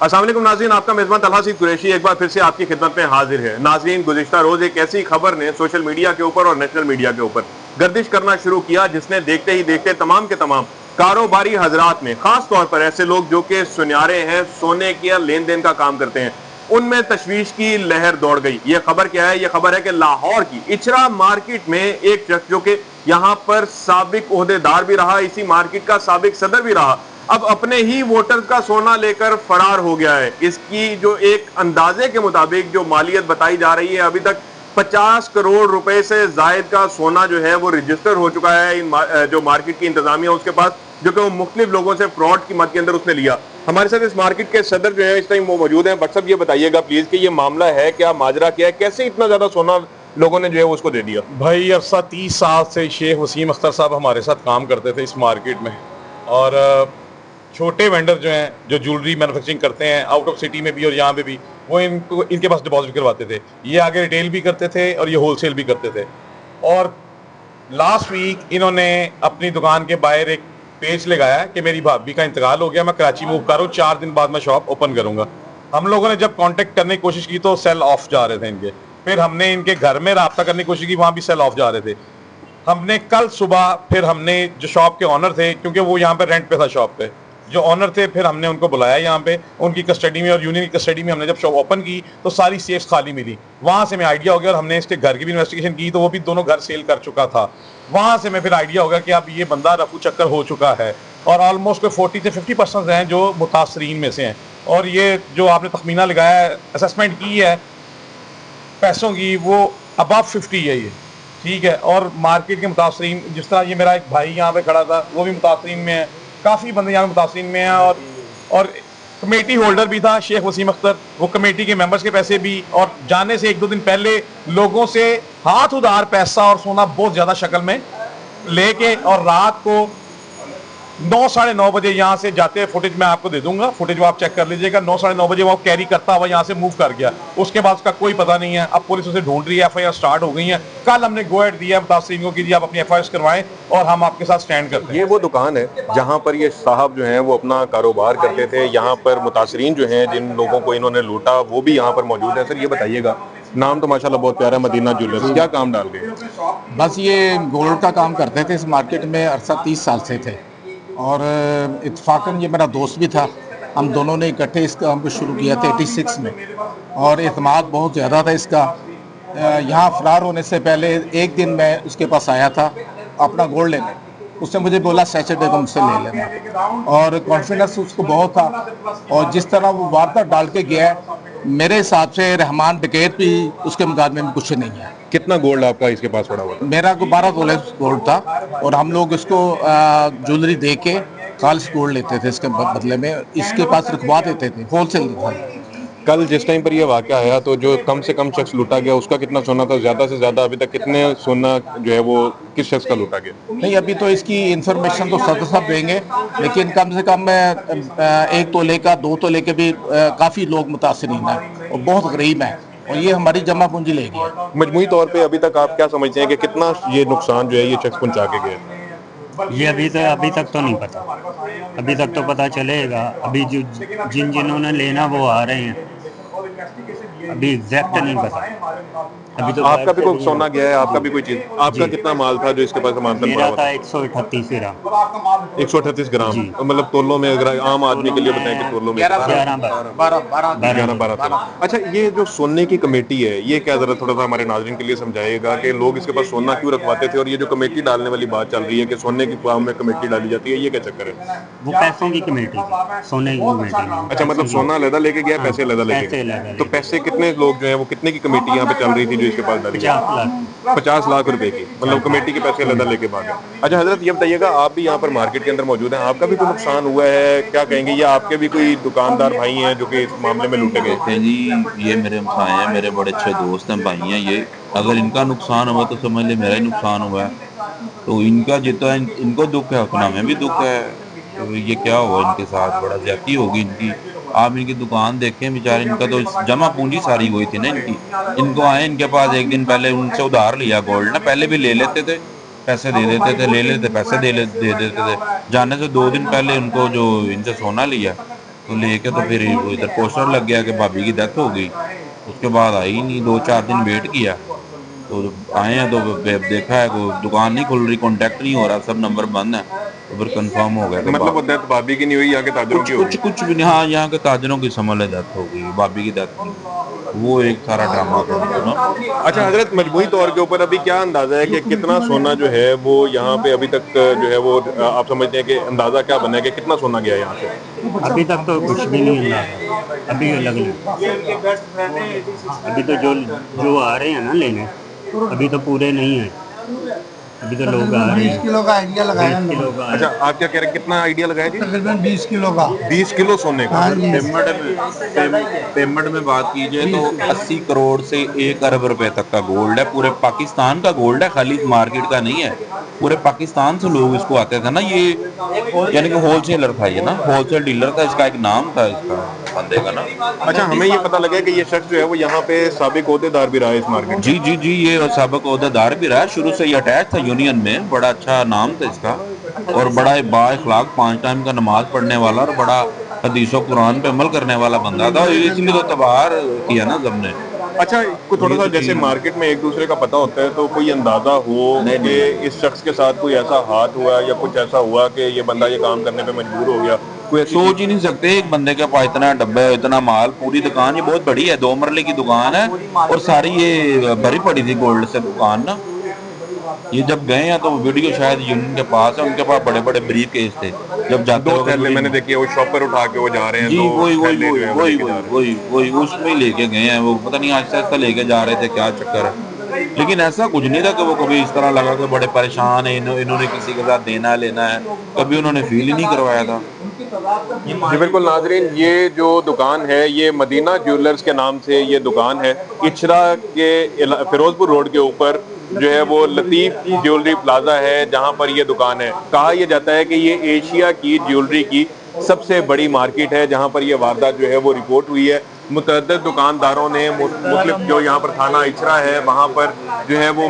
अस्सलाम वालेकुम नाज़रीन, आपका मेज़बान तलहासिद कुरैशी एक बार फिर से आपकी खिदमत में हाजिर है। नाज़रीन, गुज़िश्ता रोज एक ऐसी खबर ने सोशल मीडिया के ऊपर और नेशनल मीडिया के ऊपर गर्दिश करना शुरू किया जिसने देखते ही देखते तमाम के तमाम कारोबारी हजरात में, खास तौर पर ऐसे लोग जो कि सुन्यारे हैं, सोने के लेन देन का काम करते हैं, उनमें तशवीश की लहर दौड़ गई। ये खबर क्या है? ये खबर है कि लाहौर की इचरा मार्केट में एक शख्स जो कि यहाँ पर साबिक ओहदेदार भी रहा, इसी मार्केट का साबिक सदर भी रहा, अब अपने ही वोटर का सोना लेकर फरार हो गया है। इसकी जो एक अंदाजे के मुताबिक जो मालियत बताई जा रही है, अभी तक 50 करोड़ रुपए से जायद का सोना जो है वो रजिस्टर हो चुका है इन जो मार्केट की इंतजामिया उसके पास, जो कि वो मुख्तलिफ लोगों से फ्रॉड की मद के अंदर उसने लिया। हमारे साथ इस मार्केट के सदर जो है इस टाइम वो मौजूद है। बट साहब, ये बताइएगा प्लीज कि ये मामला है क्या, माजरा क्या है, कैसे इतना ज्यादा सोना लोगों ने जो है उसको दे दिया? भाई अरसा 30 साल से शेख वसीम अख्तर साहब हमारे साथ काम करते थे इस मार्केट में। और छोटे वेंडर जो हैं, जो ज्वेलरी मैन्युफैक्चरिंग करते हैं आउट ऑफ सिटी में भी और यहाँ पे भी, वो इनके पास डिपॉजिट करवाते थे। ये आगे रिटेल भी करते थे और ये होलसेल भी करते थे। और लास्ट वीक इन्होंने अपनी दुकान के बाहर एक पेज लगाया कि मेरी भाभी का इंतकाल हो गया, मैं कराची मूव कर रहा हूँ, 4 दिन बाद मैं शॉप ओपन करूंगा। हम लोगों ने जब कांटेक्ट करने की कोशिश की तो सेल ऑफ जा रहे थे इनके। फिर हमने इनके घर में रब्ता करने की कोशिश की, वहाँ भी सेल ऑफ जा रहे थे। हमने कल सुबह फिर हमने जो शॉप के ऑनर थे, क्योंकि वो यहाँ पे रेंट पे था शॉप पे, जो ऑनर थे, फिर हमने उनको बुलाया यहाँ पे उनकी कस्टडी में और यूनियन की कस्टडी में। हमने जब शॉप ओपन की तो सारी सेफ्स खाली मिली। वहाँ से मैं आइडिया हो गया और हमने इसके घर की भी इन्वेस्टिगेशन की तो वो भी दोनों घर सेल कर चुका था। वहाँ से मैं फिर आइडिया हो गया कि अब ये बंदा रफू चक्कर हो चुका है और ऑलमोस्ट कोई 40 से 50% हैं जो मुतासरीन में से हैं। और ये जो आपने तखमीना लगाया है, असेसमेंट की है पैसों की, वो अबव 50 है ये, ठीक है। और मार्केट के मुतासरीन, जिस तरह ये मेरा एक भाई यहाँ पे खड़ा था, वो भी मुतासरीन में है, काफ़ी बंदे यहाँ मुतासरीन में हैं। और कमेटी होल्डर भी था शेख वसीम अख्तर, वो कमेटी के मेंबर्स के पैसे भी, और जाने से 1-2 दिन पहले लोगों से हाथ उधार पैसा और सोना बहुत ज़्यादा शक्ल में लेके, और रात को 9 साढ़े 9 बजे यहाँ से जाते हैं। फुटेज मैं आपको दे दूंगा, फुटेज वो आप चेक कर लीजिएगा। 9 साढ़े 9 बजे वो कैरी करता हुआ यहाँ से मूव कर गया। उसके बाद उसका कोई पता नहीं है। अब पुलिस उसे ढूंढ रही है, FIR स्टार्ट हो गई है। कल हमने गो एड दिया मुतासरीन को कि जी आप अपनी FIR करवाएं और हम आपके साथ स्टैंड करते हैं। ये वो दुकान है जहाँ पर ये साहब जो हैं वो अपना कारोबार करते थे। यहाँ पर मुतासरीन जो हैं, जिन लोगों को इन्होंने लूटा, वो भी यहाँ पर मौजूद है। सर ये बताइएगा, नाम तो माशाल्लाह बहुत प्यारा है, मदीना ज्वेलर्स, क्या काम डाल गए? बस ये गोल्ड का काम करते थे इस मार्केट में, अरसा 30 साल से थे। और इत्फाकन ये मेरा दोस्त भी था, हम दोनों ने इकट्ठे इस काम को शुरू किया था 86 में। और एतमाद बहुत ज़्यादा था इसका। यहाँ फरार होने से पहले एक दिन मैं उसके पास आया था अपना गोल्ड लेने। उसने मुझे बोला सैटरडे को मुझसे ले लेना, और कॉन्फिडेंस उसको बहुत था। और जिस तरह वो वारदात डाल के गया है, मेरे हिसाब से रहमान डकैत भी उसके मुकाबले में कुछ नहीं है। कितना गोल्ड आपका इसके पास पड़ा हुआ था? मेरा को 12 तोले गोल्ड था, और हम लोग इसको ज्वेलरी दे के खालिश गोल्ड लेते थे इसके बदले में, इसके पास रखवा देते थे, होलसेल था। कल जिस टाइम पर यह वाक़या आया तो जो कम से कम शख्स लूटा गया उसका कितना सोना था? ज़्यादा से ज़्यादा अभी तक कितने सोना जो है वो किस शख्स का लूटा गया? नहीं, अभी तो इसकी इंफॉर्मेशन तो सदर साहब देंगे, लेकिन कम से कम 1 तोले का 2 तोले के भी काफ़ी लोग मुतासरीन हैं और बहुत गरीब हैं, और ये हमारी जमा पूंजी ले गया। मजमूई तौर पे अभी तक आप क्या समझते हैं कि कितना ये नुकसान जो है ये शख्स पहुंचा के गया? ये अभी तक तो नहीं पता, अभी तक तो पता चलेगा। अभी जो जिन्होंने लेना वो आ रहे हैं, अभी एग्जैक्ट नहीं पता। अभी तो आपका भी कोई सोना गया है? आपका भी कोई चीज? आपका कितना माल था जो इसके पास जमानतन मेरा था 138 ग्राम। 138 ग्राम, मतलब तोलों में अगर आम आदमी के लिए बताएं कि तोलों में 11-12। अच्छा, ये जो सोने की कमेटी है, ये क्या जरा थोड़ा सा हमारे नाज़रीन के लिए समझाइएगा कि लोग इसके पास सोना क्यों रखवाते थे, और ये जो कमेटी डालने वाली बात चल रही है कि सोने की फार्म में कमेटी डाली जाती है, ये क्या चक्कर है? वो पैसों की कमेटी थी, सोने की कमेटी। अच्छा, मतलब सोना अलग लेके गया, पैसे अलग लेके गया। तो पैसे कितने लोग जो है वो, कितने की कमेटी यहाँ पे चल रही थी जो इसके पास डाली? 50 लाख रुपए की, मतलब कमेटी के पैसे अलग लेके भागे। अच्छा हजरत, ये बताइएगा, आप भी यहाँ पर मार्केट के अंदर मौजूद हैं, आपका भी कोई नुकसान हुआ है? क्या कहेंगे, या आपके भी कोई दुकानदार भाई हैं जो कि इस मामले में लूटे गए? जी, ये मेरे भाई हैं, मेरे बड़े अच्छे दोस्त हैं, भाई हैं। ये अगर इनका नुकसान हुआ तो समझ ले मेरा ही नुकसान हुआ है। तो इनका जितना इनको दुख है उतना हमें भी दुख है। तो ये क्या हुआ इनके साथ, बड़ा ज्यादती होगी इनकी। आप इनकी दुकान देखें, बेचारे इनका तो जमा पूंजी सारी हुई थी ना इनकी। इनको आए, इनके पास एक दिन पहले उनसे उधार लिया गोल्ड ना, पहले भी ले लेते थे, पैसे दे देते थे, ले लेते पैसे दे देते थे। जाने से 2 दिन पहले उनको जो इनसे सोना लिया, तो लेके तो फिर वो इधर पोस्टर लग गया कि भाभी की डेथ हो गई। उसके बाद आई नहीं, 2-4 दिन वेट किया तो आए हैं तो देखा है कोई दुकान नहीं खुल रही, कांटेक्ट नहीं हो रहा, सब नंबर बंद है। तो फिर कंफर्म हो गया कि मतलब वो डेथ भाभी की नहीं हुई, यहाँ के ताजरों कुछ की कुछ होगी। कुछ भी नहीं। हाँ, यहाँ के ताजरों की समझ ले डेथ हो गई, भाभी की डेथ नहीं हुई। वो एक सारा ड्रामा था उनको ना। अच्छा हजरत, मजमूई तौर के ऊपर अभी क्या अंदाजा है कि कितना सोना जो है वो यहाँ पे अभी तक जो है वो आप समझते हैं कि अंदाजा क्या बना है कि कितना सोना गया है यहाँ से? अभी तक तो कुछ भी नहीं अंदाजा, अभी अलग नहीं। अभी तो जो जो आ रहे हैं ना लेने, अभी तो पूरे नहीं है, अभी तो लोग आ रहे 20 हैं। किलो का आइडिया लगाया 20 किलो हमने। का अच्छा आप क्या कह रहे हैं, कितना आइडिया लगाया जी? तकरीबन 20 किलो का। 20 किलो सोने का। हाँ जी। पेमेंट में बात कीजिए तो 80 करोड़ से 1 अरब रुपए तक का गोल्ड है, पूरे पाकिस्तान का गोल्ड है, खाली मार्केट का नहीं है। पूरे पाकिस्तान से लोग इसको आते थे ना, ये यानी कि होलसेलर था, ये ना होलसेल डीलर था, इसका एक नाम था इसका बंदे का ना। अच्छा हमें ये पता लगा कि ये शख्स जो है वो यहाँ पे साबिक ओहदेदार भी रहा है इस मार्केट। जी जी जी, ये सबक ओहदेदार भी रहा, शुरू से ये अटैच था यूनियन में, बड़ा अच्छा नाम था इसका, और बड़ा बाइखलाक 5 टाइम का नमाज पढ़ने वाला और बड़ा हदीसों कुरान पे अमल करने वाला बंदा था, इसलिए तो तबार किया ना सबने। अच्छा को थोड़ा सा जैसे मार्केट में एक दूसरे का पता होता है, तो कोई अंदाजा हो कि इस शख्स के साथ कोई ऐसा हाथ हुआ या कुछ ऐसा हुआ कि ये बंदा ये काम करने पे मजबूर हो गया, कोई ऐसी सोच ही नहीं सकते एक बंदे के पास इतना डब्बे, इतना माल, पूरी दुकान ये बहुत बड़ी है, 2 मरले की दुकान है और सारी ये भरी पड़ी थी गोल्ड से दुकान ना। ये जब गए हैं तो वीडियो शायद यूनियन के पास है, उनके पास बड़े बड़े ब्रीफ केस थे, जब जाते दो हो थैले मैंने देखे वो शॉपर उठा के वो जा रहे हैं, जी दो वही वही थैले जो वही है वो वही लेके जा रहे हैं। वही वही उसमें ही लेके गए हैं, वो पता नहीं आहिस्ता आहिस्ता लेके जा रहे थे, क्या चक्कर है। लेकिन ऐसा कुछ नहीं था कि वो कभी इस तरह लगा कि बड़े परेशान है, इन्होंने किसी के साथ देना लेना है, कभी उन्होंने फील ही नहीं करवाया था। जी बिल्कुल नाजरीन, ये जो दुकान है ये मदीना ज्वेलर्स के नाम से ये दुकान है, इचरा के फिरोजपुर रोड के ऊपर जो है वो लतीफ ज्वेलरी प्लाजा है, जहां पर ये दुकान है। कहा यह जाता है कि ये एशिया की ज्वेलरी की सबसे बड़ी मार्केट है, जहां पर ये वारदात जो है वो रिपोर्ट हुई है। मुतअद्दिद दुकानदारों ने मुख्तलिफ जो यहाँ पर थाना इचरा है वहाँ पर जो है वो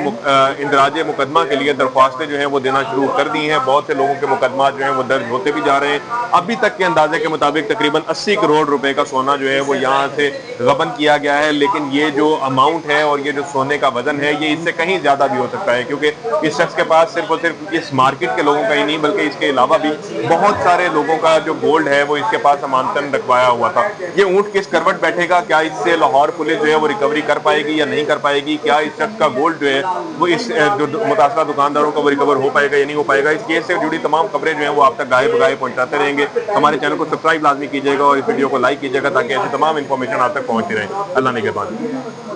इंदराज मुकदमा के लिए दरख्वास्तें जो हैं वो देना शुरू कर दी हैं। बहुत से लोगों के मुकदमा जो हैं वो दर्ज होते भी जा रहे हैं। अभी तक के अंदाजे के मुताबिक तकरीबन 80 करोड़ रुपए का सोना जो है वो यहाँ से गबन किया गया है, लेकिन ये जो अमाउंट है और ये जो सोने का वजन है ये इससे कहीं ज्यादा भी हो सकता है, क्योंकि इस शख्स के पास सिर्फ और सिर्फ इस मार्केट के लोगों का ही नहीं बल्कि इसके अलावा भी बहुत सारे लोगों का जो गोल्ड है वो इसके पास अमानतन रखवाया हुआ था। ये ऊँट किस करवट बैठेगा, क्या इससे लाहौर पुलिस जो है वो रिकवरी कर पाएगी या नहीं कर पाएगी, क्या इस शख्स का गोल्ड जो है वो इस जो मुतासरा दुकानदारों का वो रिकवर हो पाएगा या नहीं हो पाएगा, इस केस से जुड़ी तमाम खबरें जो है वो आप तक गाये बगाए पहुंचाते रहेंगे। हमारे चैनल को सब्सक्राइब लाजमी कीजिएगा और इस वीडियो को लाइक कीजिएगा ताकि ऐसी तमाम इंफॉर्मेशन आप तक पहुंचती रहे। अल्लाह निगहबान।